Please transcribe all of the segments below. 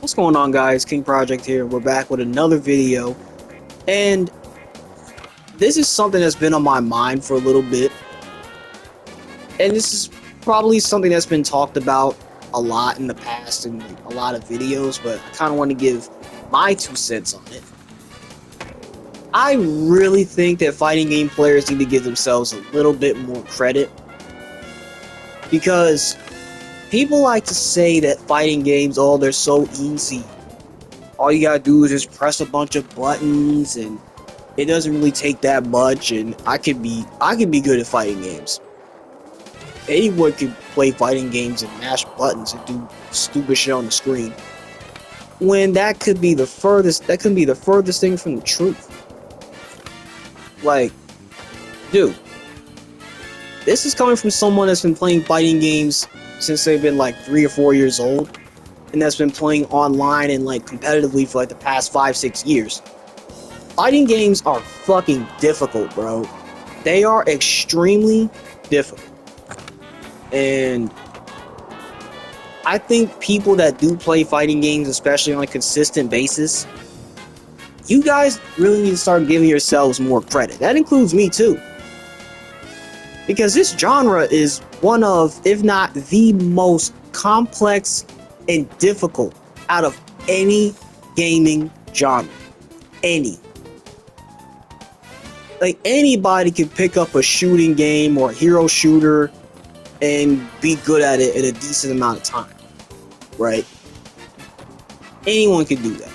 What's going on, guys? King Project here. We're back with another video, and this is something that's been on my mind for a little bit, and this is probably something that's been talked about a lot in the past in a lot of videos, but I kind of want to give my 2 cents on it. I really think that fighting game players need to give themselves a little bit more credit, because people like to say that fighting games, oh, they're so easy. All you gotta do is just press a bunch of buttons, and it doesn't really take that much. And I can be good at fighting games. Anyone can play fighting games and mash buttons and do stupid shit on the screen. When that could be the furthest thing from the truth. Like, dude, this is coming from someone that's been playing fighting games since they've been like 3 or 4 years old, and that's been playing online and like competitively for like the past 5, 6 years. Fighting games are fucking difficult, bro. They are extremely difficult. And I think people that do play fighting games, especially on a consistent basis, you guys really need to start giving yourselves more credit. That includes me too. Because this genre is one of, if not the most complex and difficult out of any gaming genre. Any. Like, anybody can pick up a shooting game or a hero shooter and be good at it in a decent amount of time, right? Anyone can do that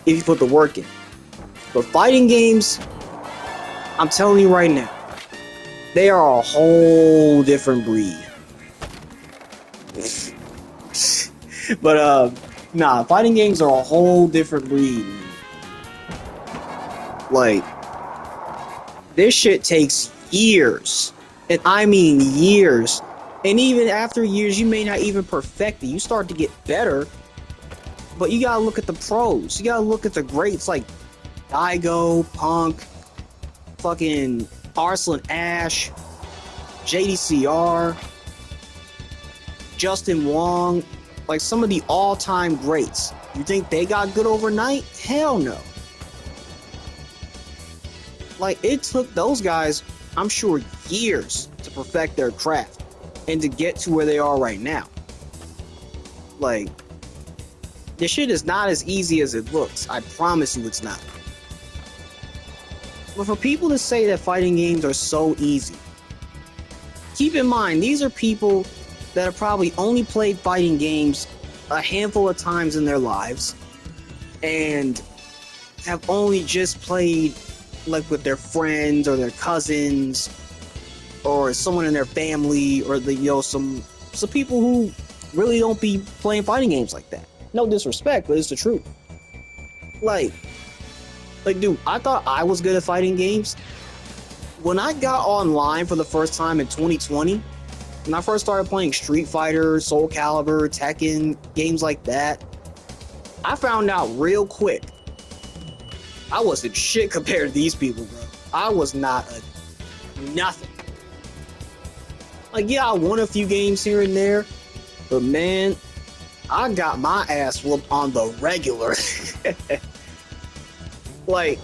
if you put the work in. But fighting games, I'm telling you right now, they are a whole different breed. But nah, fighting games are a whole different breed. Like, this shit takes years, and I mean years. And even after years, you may not even perfect it. You start to get better, but you gotta look at the pros. You gotta look at the greats like Daigo, Punk, fucking Arslan Ash, JDCR, Justin Wong, like some of the all-time greats. You think they got good overnight? Hell no. Like, it took those guys, I'm sure, years to perfect their craft and to get to where they are right now. Like, this shit is not as easy as it looks. I promise you it's not. But for people to say that fighting games are so easy, keep in mind, these are people that have probably only played fighting games a handful of times in their lives and have only just played like with their friends or their cousins or someone in their family, or some people who really don't be playing fighting games like that. No disrespect, but it's the truth. Like dude, I thought I was good at fighting games when I got online for the first time in 2020. When I first started playing Street Fighter, Soul Calibur, Tekken, games like that, I found out real quick I wasn't shit compared to these people, bro. I was not a nothing. Like, yeah, I won a few games here and there, but man, I got my ass whooped on the regular. Like,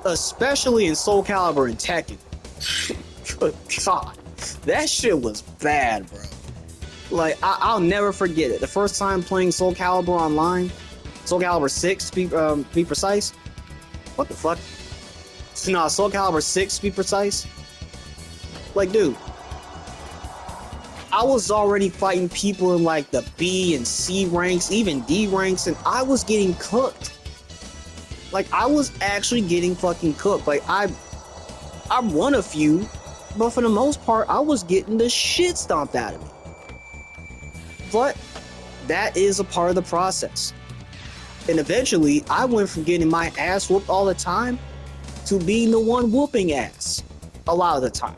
especially in Soul Calibur and Tekken. Good God, that shit was bad, bro. Like, I'll never forget it. The first time playing Soul Calibur online, Soul Calibur 6 to be precise. What the fuck? No, Soul Calibur 6 to be precise. Like, dude, I was already fighting people in like the B and C ranks, even D ranks, and I was getting cooked. Like, I was actually getting fucking cooked. Like, I won a few, but for the most part, I was getting the shit stomped out of me. But that is a part of the process. And eventually, I went from getting my ass whooped all the time to being the one whooping ass a lot of the time.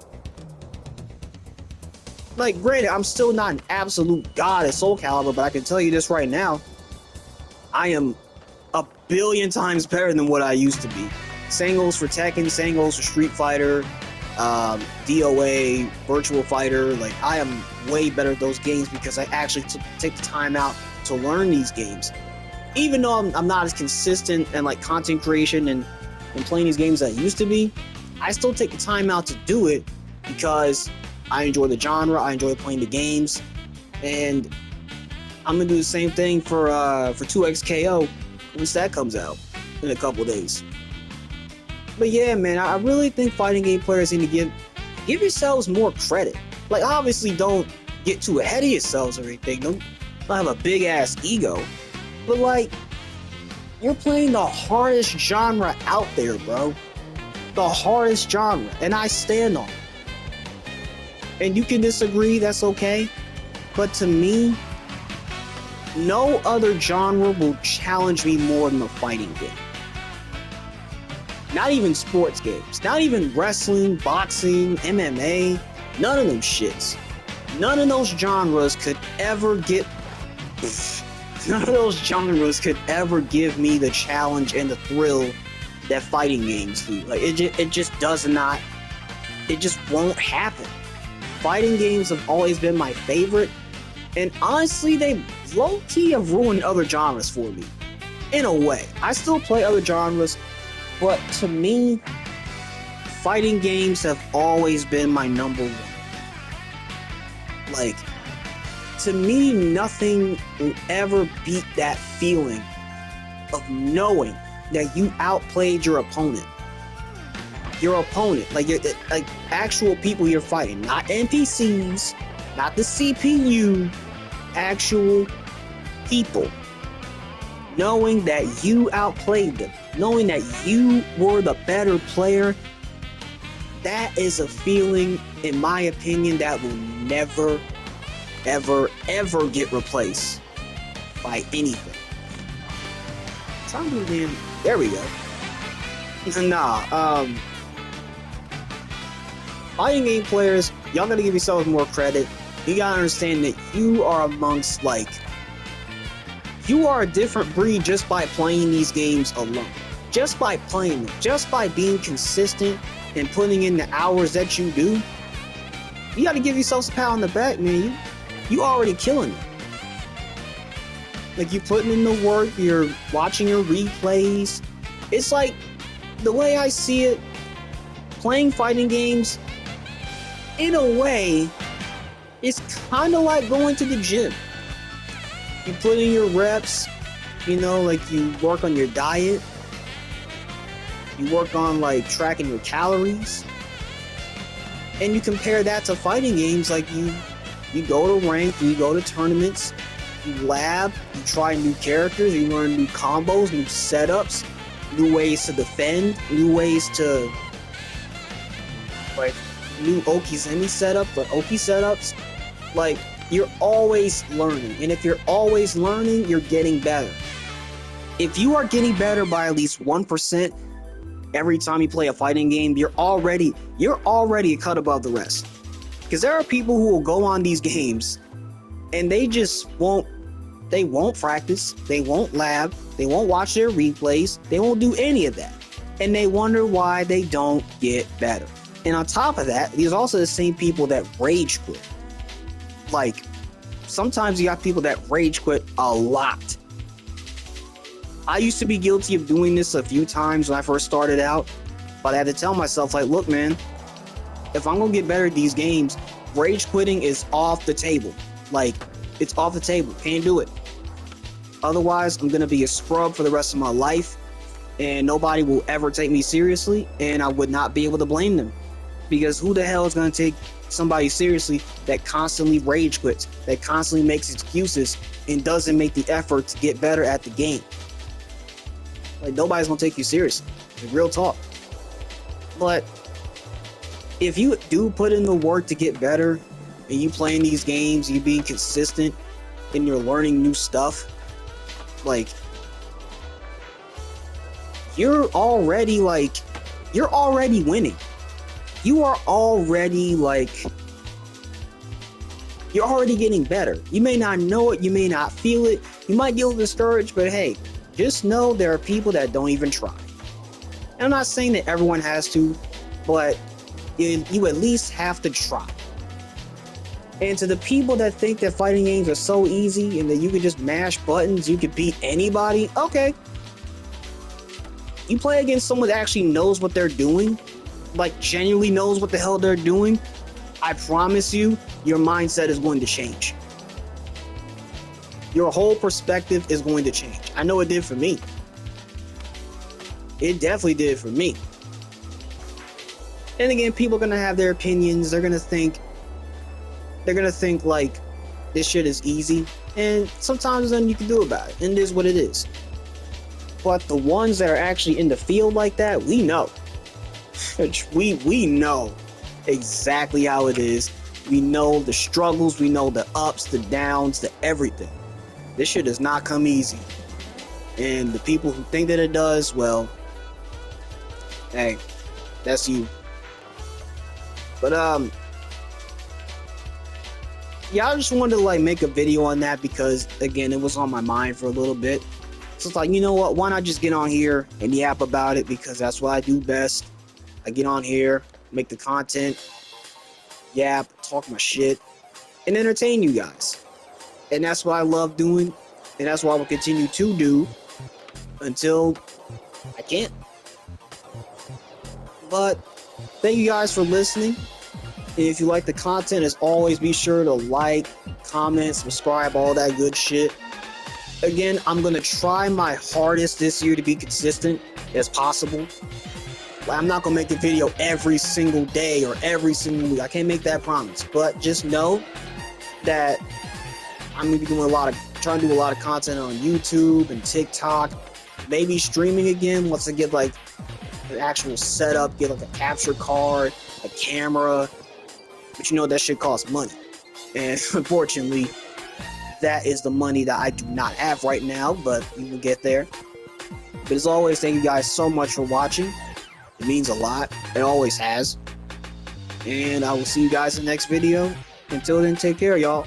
Like, granted, I'm still not an absolute god at Soul Calibur, but I can tell you this right now, I am a billion times better than what I used to be. Same goes for Tekken, same goes for Street Fighter, DOA, Virtual Fighter. Like, I am way better at those games because I actually take the time out to learn these games. even though I'm not as consistent and like content creation and playing these games as I used to be, I still take the time out to do it because I enjoy the genre, I enjoy playing the games, and I'm gonna do the same thing for 2XKO once that comes out in a couple days. But yeah, man, I really think fighting game players need to give yourselves more credit. Like, obviously, don't get too ahead of yourselves or anything. Don't have a big ass ego. But like, you're playing the hardest genre out there, bro. The hardest genre, and I stand on it. And you can disagree, that's okay. But to me, no other genre will challenge me more than a fighting game. Not even sports games. Not even wrestling, boxing, MMA. None of them shits. None of those genres could ever get... None of those genres could ever give me the challenge and the thrill that fighting games do. Like, it just does not... It just won't happen. Fighting games have always been my favorite. And honestly, they low-key have ruined other genres for me. In a way. I still play other genres, but to me, fighting games have always been my number one. Like, to me, nothing will ever beat that feeling of knowing that you outplayed your opponent. Your opponent, like actual people you're fighting, not NPCs, not the CPU, actual people. Knowing that you outplayed them, knowing that you were the better player, that is a feeling, in my opinion, that will never, ever, ever get replaced by anything. There we go. Fighting game players, y'all gotta give yourselves more credit. You gotta understand that you are amongst, like, you are a different breed just by playing these games alone. Just by playing them, just by being consistent and putting in the hours that you do, you gotta give yourself a pat on the back, man. You already killing it. Like, you putting in the work, you're watching your replays. It's like, the way I see it, playing fighting games, in a way, it's kind of like going to the gym. You put in your reps, you know, like you work on your diet. You work on, like, tracking your calories. And you compare that to fighting games, like you go to rank, you go to tournaments, you lab, you try new characters, you learn new combos, new setups, new ways to defend, new ways to, like, new Okizeme setup, or Oki setups. Like, you're always learning. And if you're always learning, you're getting better. If you are getting better by at least 1% every time you play a fighting game, you're already a cut above the rest. Because there are people who will go on these games and they won't practice, they won't lab, they won't watch their replays, they won't do any of that. And they wonder why they don't get better. And on top of that, there's also the same people that rage quit. Like, sometimes you got people that rage quit a lot. I used to be guilty of doing this a few times when I first started out, but I had to tell myself, like, look, man, if I'm gonna get better at these games, rage quitting is off the table. Like, it's off the table. Can't do it. Otherwise, I'm gonna be a scrub for the rest of my life, and nobody will ever take me seriously, and I would not be able to blame them. Because who the hell is gonna take somebody seriously that constantly rage quits, that constantly makes excuses, and doesn't make the effort to get better at the game? Like, nobody's gonna take you seriously. Like, real talk. But if you do put in the work to get better, and you playing these games, you being consistent, and you're learning new stuff, like, you're already winning. You are already, like, you're already getting better. You may not know it, you may not feel it, you might get a little discouraged, but hey, just know there are people that don't even try. And I'm not saying that everyone has to, but you at least have to try. And to the people that think that fighting games are so easy and that you can just mash buttons, you can beat anybody, okay. You play against someone that actually knows what they're doing, like genuinely knows what the hell they're doing, I promise you, your mindset is going to change. Your whole perspective is going to change. I know it did for me. It definitely did for me. And again, people are gonna have their opinions. They're gonna think like this shit is easy, and sometimes nothing you can do about it. And it is what it is. But the ones that are actually in the field like that, we know. we know exactly how it is. We know the struggles. We know the ups, the downs, the everything. This shit does not come easy. And the people who think that it does, well, hey, that's you. But yeah, I just wanted to like make a video on that because again, it was on my mind for a little bit. So it's like, you know what? Why not just get on here and yap about it, because that's what I do best. I get on here, make the content, yap, talk my shit, and entertain you guys. And that's what I love doing, and that's what I will continue to do until I can't. But thank you guys for listening. And if you like the content, as always, be sure to like, comment, subscribe, all that good shit. Again, I'm going to try my hardest this year to be consistent as possible. I'm not going to make a video every single day or every single week. I can't make that promise. But just know that I'm going to be trying to do a lot of content on YouTube and TikTok. Maybe streaming again once I get like an actual setup, get like a capture card, a camera. But you know that shit costs money. And unfortunately, that is the money that I do not have right now, but we will get there. But as always, thank you guys so much for watching. It means a lot. It always has. And I will see you guys in the next video. Until then, take care, y'all.